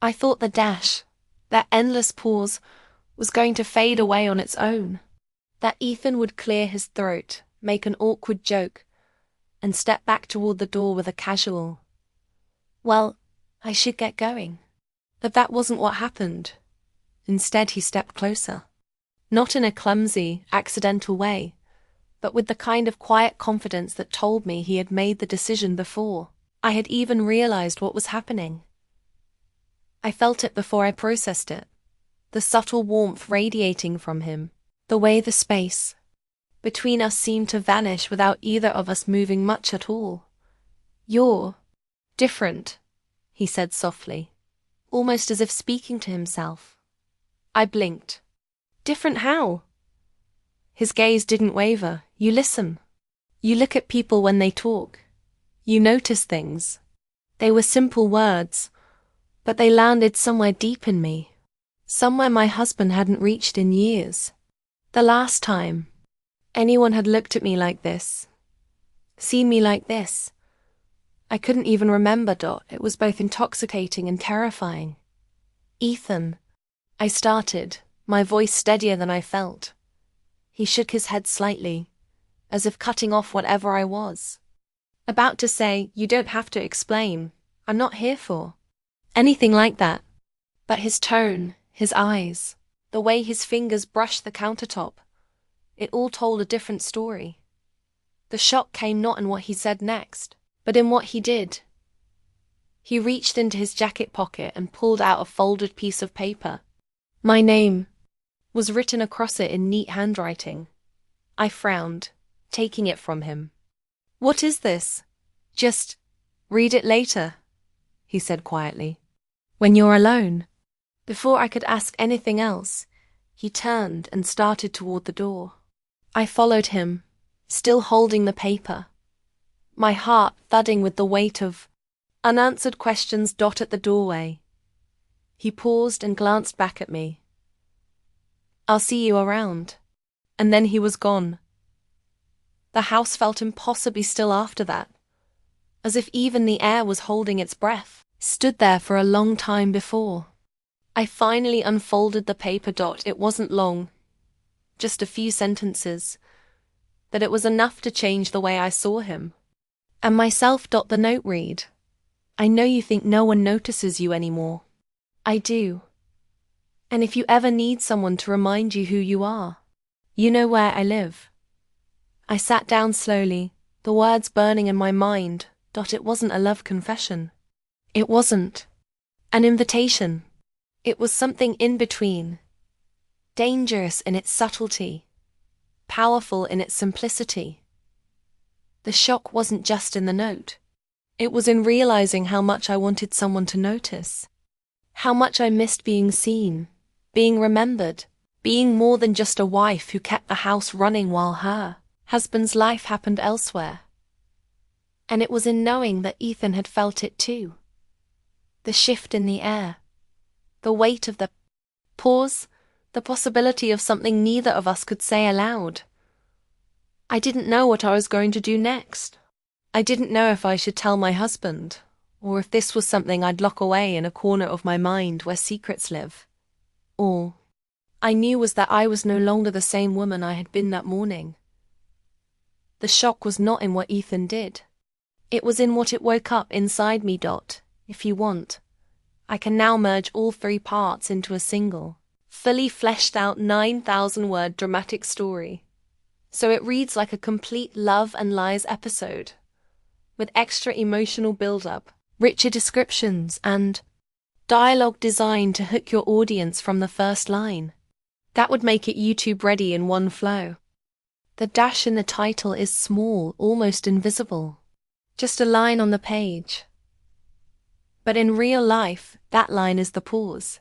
I thought the dash, that endless pause, was going to fade away on its own. That Ethan would clear his throat, make an awkward joke, and step back toward the door with a casual, "Well, I should get going." But that wasn't what happened. Instead, he stepped closer. Not in a clumsy, accidental way, but with the kind of quiet confidence that told me he had made the decision before I had even realized what was happening. I felt it before I processed it. The subtle warmth radiating from him, the way the space between us seemed to vanish without either of us moving much at all. "You're different," he said softly, almost as if speaking to himself. I blinked. "Different how?" His gaze didn't waver. "You listen. You look at people when they talk. You notice things." They were simple words, but they landed somewhere deep in me. Somewhere my husband hadn't reached in years. The last time anyone had looked at me like this, seen me like this, I couldn't even remember. It was both intoxicating and terrifying. "Ethan," I started, my voice steadier than I felt. He shook his head slightly, as if cutting off whatever I was about to say. "You don't have to explain. I'm not here for anything like that." But his tone, his eyes, the way his fingers brushed the countertop, it all told a different story. The shock came not in what he said next, but in what he did. He reached into his jacket pocket and pulled out a folded piece of paper. My name was written across it in neat handwriting. I frowned, taking it from him. "What is this?" "Just read it later," he said quietly, "when you're alone." Before I could ask anything else, he turned and started toward the door. I followed him, still holding the paper, my heart thudding with the weight of unanswered questions. At the doorway, he paused and glanced back at me. "I'll see you around." And then he was gone. The house felt impossibly still after that, as if even the air was holding its breath. Stood there for a long time before I finally unfolded the paper. It wasn't long, just a few sentences, but it was enough to change the way I saw him and myself. The note read, "I know you think no one notices you anymore. I do. And if you ever need someone to remind you who you are, you know where I live." I sat down slowly, the words burning in my mind. It wasn't a love confession. It wasn't an invitation. It was something in between. Dangerous in its subtlety, powerful in its simplicity. The shock wasn't just in the note. It was in realizing how much I wanted someone to notice. How much I missed being seen, being remembered, being more than just a wife who kept the house running while her husband's life happened elsewhere. And it was in knowing that Ethan had felt it too. The shift in the air, the weight of the pause, the possibility of something neither of us could say aloud. I didn't know what I was going to do next. I didn't know if I should tell my husband, or if this was something I'd lock away in a corner of my mind where secrets live. All I knew was that I was no longer the same woman I had been that morning. The shock was not in what Ethan did. It was in what it woke up inside me. If you want, I can now merge all three parts into a single, fully fleshed out 9,000-word dramatic story. So it reads like a complete Love and Lies episode, with extra emotional build-up, richer descriptions, and dialogue designed to hook your audience from the first line. That would make it YouTube-ready in one flow. The dash in the title is small, almost invisible. Just a line on the page. But in real life, that line is the pause.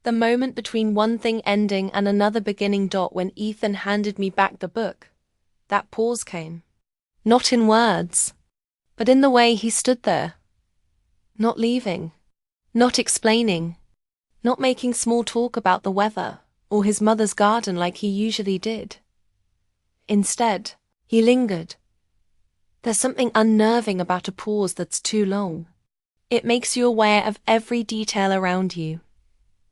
The moment between one thing ending and another beginning. When Ethan handed me back the book, that pause came. Not in words, but in the way he stood there. Not leaving, not explaining, not making small talk about the weather or his mother's garden like he usually did. Instead, he lingered. There's something unnerving about a pause that's too long. It makes you aware of every detail around you.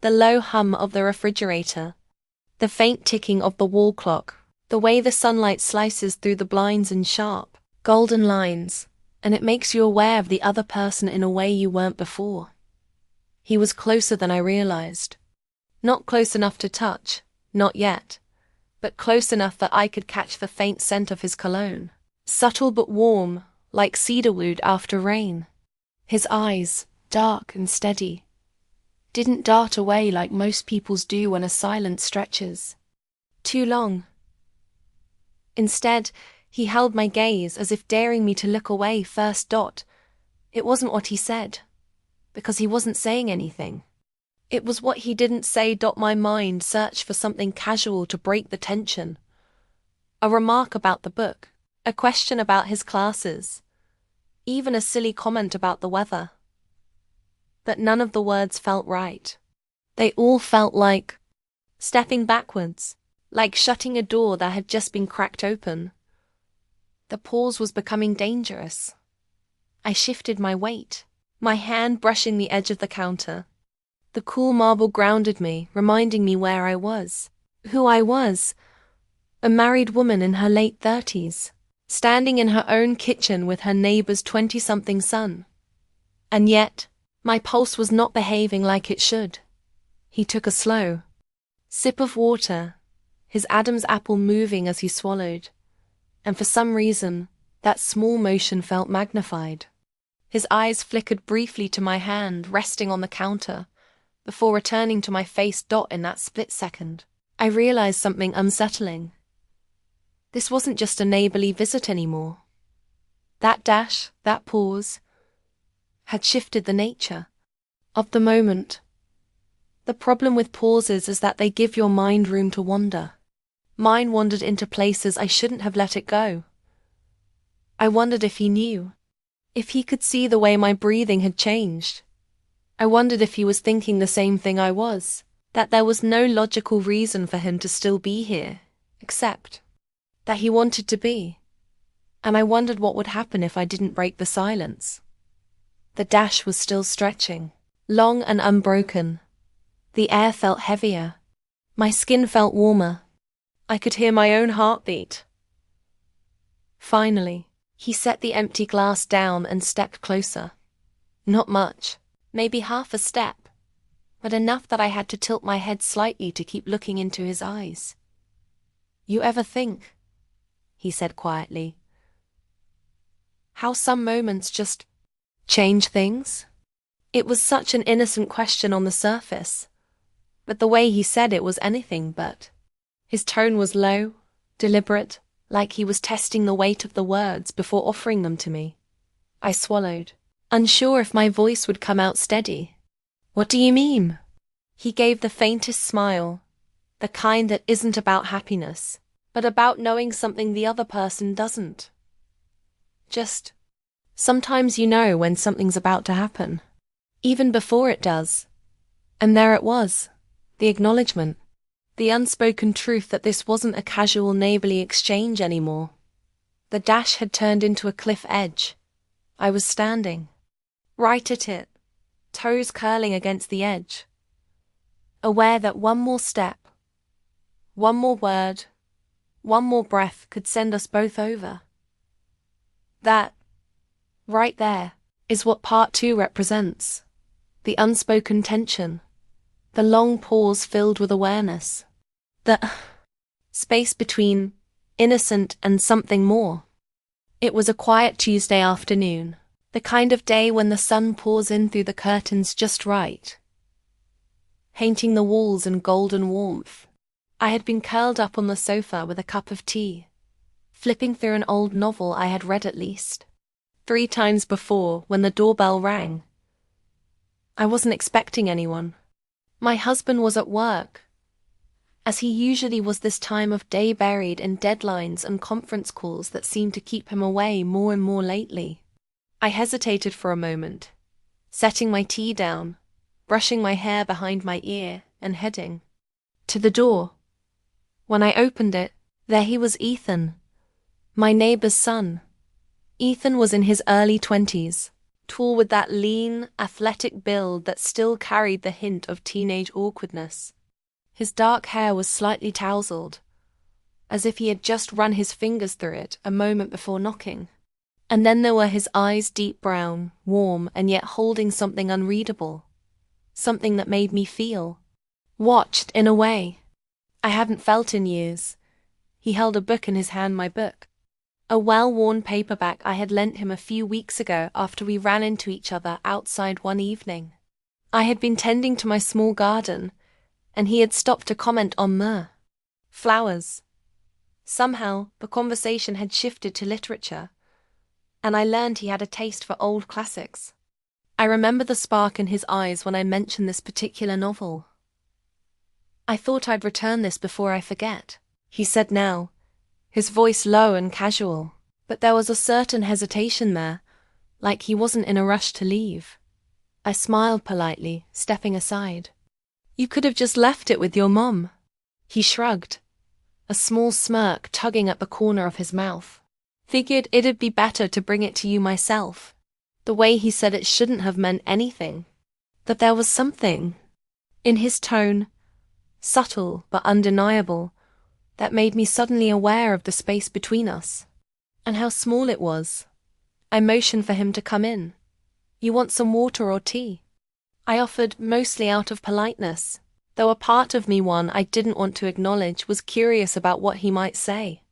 The low hum of the refrigerator, the faint ticking of the wall clock, the way the sunlight slices through the blinds in sharp, golden lines, and it makes you aware of the other person in a way you weren't before. He was closer than I realized. Not close enough to touch, not yet, but close enough that I could catch the faint scent of his cologne. Subtle but warm, like cedarwood after rain. His eyes, dark and steady, didn't dart away like most people's do when a silence stretches too long. Instead, he held my gaze as if daring me to look away first. It wasn't what he said, because he wasn't saying anything. It was what he didn't say. My mind searched for something casual to break the tension. A remark about the book, a question about his classes, even a silly comment about the weather. But none of the words felt right. They all felt like stepping backwards, like shutting a door that had just been cracked open. The pause was becoming dangerous. I shifted my weight, my hand brushing the edge of the counter. The cool marble grounded me, reminding me where I was, who I was. A married woman in her late 30s, standing in her own kitchen with her neighbor's 20-something son. And yet, my pulse was not behaving like it should. He took a slow sip of water, his Adam's apple moving as he swallowed, and for some reason, that small motion felt magnified. His eyes flickered briefly to my hand resting on the counter, before returning to my face. In that split second, I realized something unsettling. This wasn't just a neighborly visit anymore. That dash, that pause, had shifted the nature of the moment. The problem with pauses is that they give your mind room to wander. Mine wandered into places I shouldn't have let it go. I wondered if he knew, if he could see the way my breathing had changed. I wondered if he was thinking the same thing I was, that there was no logical reason for him to still be here, except that he wanted to be. And I wondered what would happen if I didn't break the silence. The dash was still stretching, long and unbroken. The air felt heavier. My skin felt warmer. I could hear my own heartbeat. Finally, he set the empty glass down and stepped closer. Not much, maybe half a step, but enough that I had to tilt my head slightly to keep looking into his eyes. "You ever think," he said quietly, "how some moments just change things?" It was such an innocent question on the surface, but the way he said it was anything but. His tone was low, deliberate, like he was testing the weight of the words before offering them to me. I swallowed, unsure if my voice would come out steady. "What do you mean?" He gave the faintest smile, the kind that isn't about happiness, but about knowing something the other person doesn't. Just, sometimes you know when something's about to happen, even before it does. And there it was, the acknowledgement, the unspoken truth that this wasn't a casual neighborly exchange anymore. The dash had turned into a cliff edge. I was standing right at it, toes curling against the edge, aware that one more step, one more word, one more breath could send us both over. That, right there, is what part 2 represents. The unspoken tension, the long pause filled with awareness, the space between innocent and something more. It was a quiet Tuesday afternoon, the kind of day when the sun pours in through the curtains just right, painting the walls in golden warmth. I had been curled up on the sofa with a cup of tea, flipping through an old novel I had read at least 3 times before when the doorbell rang. I wasn't expecting anyone. My husband was at work, as he usually was this time of day, buried in deadlines and conference calls that seemed to keep him away more and more lately. I hesitated for a moment, setting my tea down, brushing my hair behind my ear, and heading to the door. When I opened it, there he was, Ethan, my neighbor's son. Ethan was in his early 20s, tall with that lean, athletic build that still carried the hint of teenage awkwardness. His dark hair was slightly tousled, as if he had just run his fingers through it a moment before knocking. And then there were his eyes, deep brown, warm, and yet holding something unreadable. Something that made me feel watched in a way I hadn't felt in years. He held a book in his hand, my book. A well-worn paperback I had lent him a few weeks ago after we ran into each other outside one evening. I had been tending to my small garden, and he had stopped to comment on myrrh. Flowers. Somehow, the conversation had shifted to literature, and I learned he had a taste for old classics. I remember the spark in his eyes when I mentioned this particular novel. "I thought I'd return this before I forget," he said now, his voice low and casual, but there was a certain hesitation there, like he wasn't in a rush to leave. I smiled politely, stepping aside. "You could have just left it with your mom." He shrugged, a small smirk tugging at the corner of his mouth. "Figured it'd be better to bring it to you myself." The way he said it shouldn't have meant anything. That there was something in his tone, subtle but undeniable, that made me suddenly aware of the space between us, and how small it was. I motioned for him to come in. "You want some water or tea?" I offered, mostly out of politeness, though a part of me, one I didn't want to acknowledge, was curious about what he might say.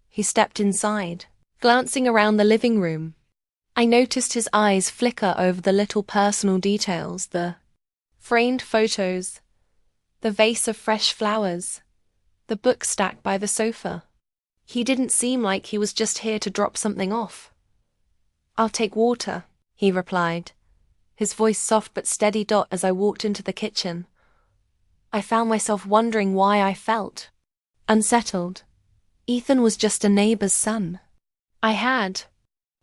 He stepped inside, glancing around the living room. I noticed his eyes flicker over the little personal details, the framed photos, the vase of fresh flowers, the book stack by the sofa. He didn't seem like he was just here to drop something off. "I'll take water," he replied, his voice soft but steady. As I walked into the kitchen, I found myself wondering why I felt unsettled. Ethan was just a neighbor's son. I had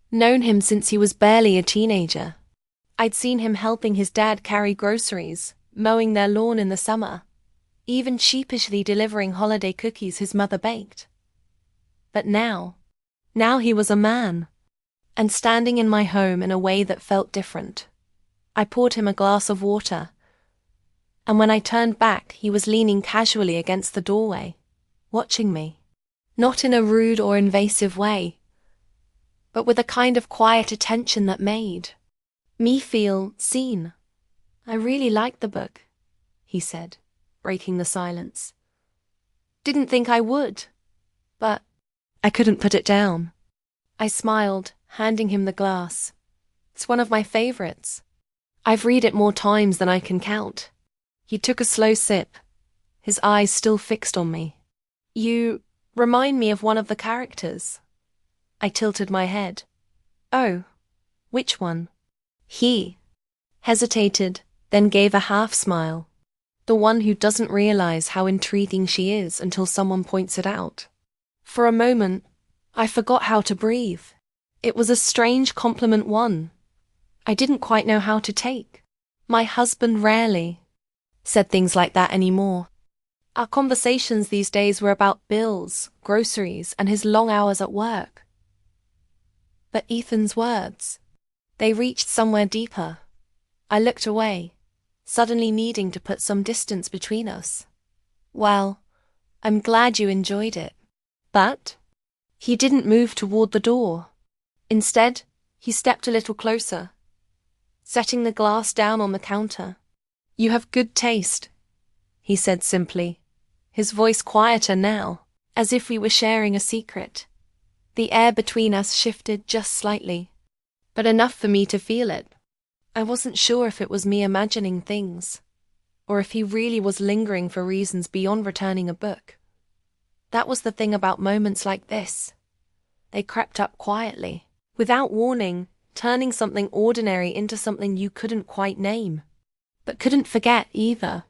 known him since he was barely a teenager. I'd seen him helping his dad carry groceries, mowing their lawn in the summer, even sheepishly delivering holiday cookies his mother baked. But now he was a man, and standing in my home in a way that felt different. I poured him a glass of water, and when I turned back, he was leaning casually against the doorway, watching me. Not in a rude or invasive way, but with a kind of quiet attention that made me feel seen. "I really liked the book," he said, breaking the silence. "Didn't think I would, but—" I couldn't put it down. I smiled, handing him the glass. "It's one of my favorites. I've read it more times than I can count." He took a slow sip, his eyes still fixed on me. "You remind me of one of the characters." I tilted my head. "Oh, which one?" He hesitated, then gave a half smile. "The one who doesn't realize how intriguing she is until someone points it out." For a moment, I forgot how to breathe. It was a strange compliment, one I didn't quite know how to take. My husband rarely said things like that anymore. Our conversations these days were about bills, groceries, and his long hours at work. But Ethan's words, they reached somewhere deeper. I looked away, suddenly needing to put some distance between us. "Well, I'm glad you enjoyed it." But he didn't move toward the door. Instead, he stepped a little closer, setting the glass down on the counter. "You have good taste," he said simply, his voice quieter now, as if we were sharing a secret. The air between us shifted just slightly, but enough for me to feel it. I wasn't sure if it was me imagining things, or if he really was lingering for reasons beyond returning a book. That was the thing about moments like this. They crept up quietly, without warning, turning something ordinary into something you couldn't quite name, but couldn't forget either.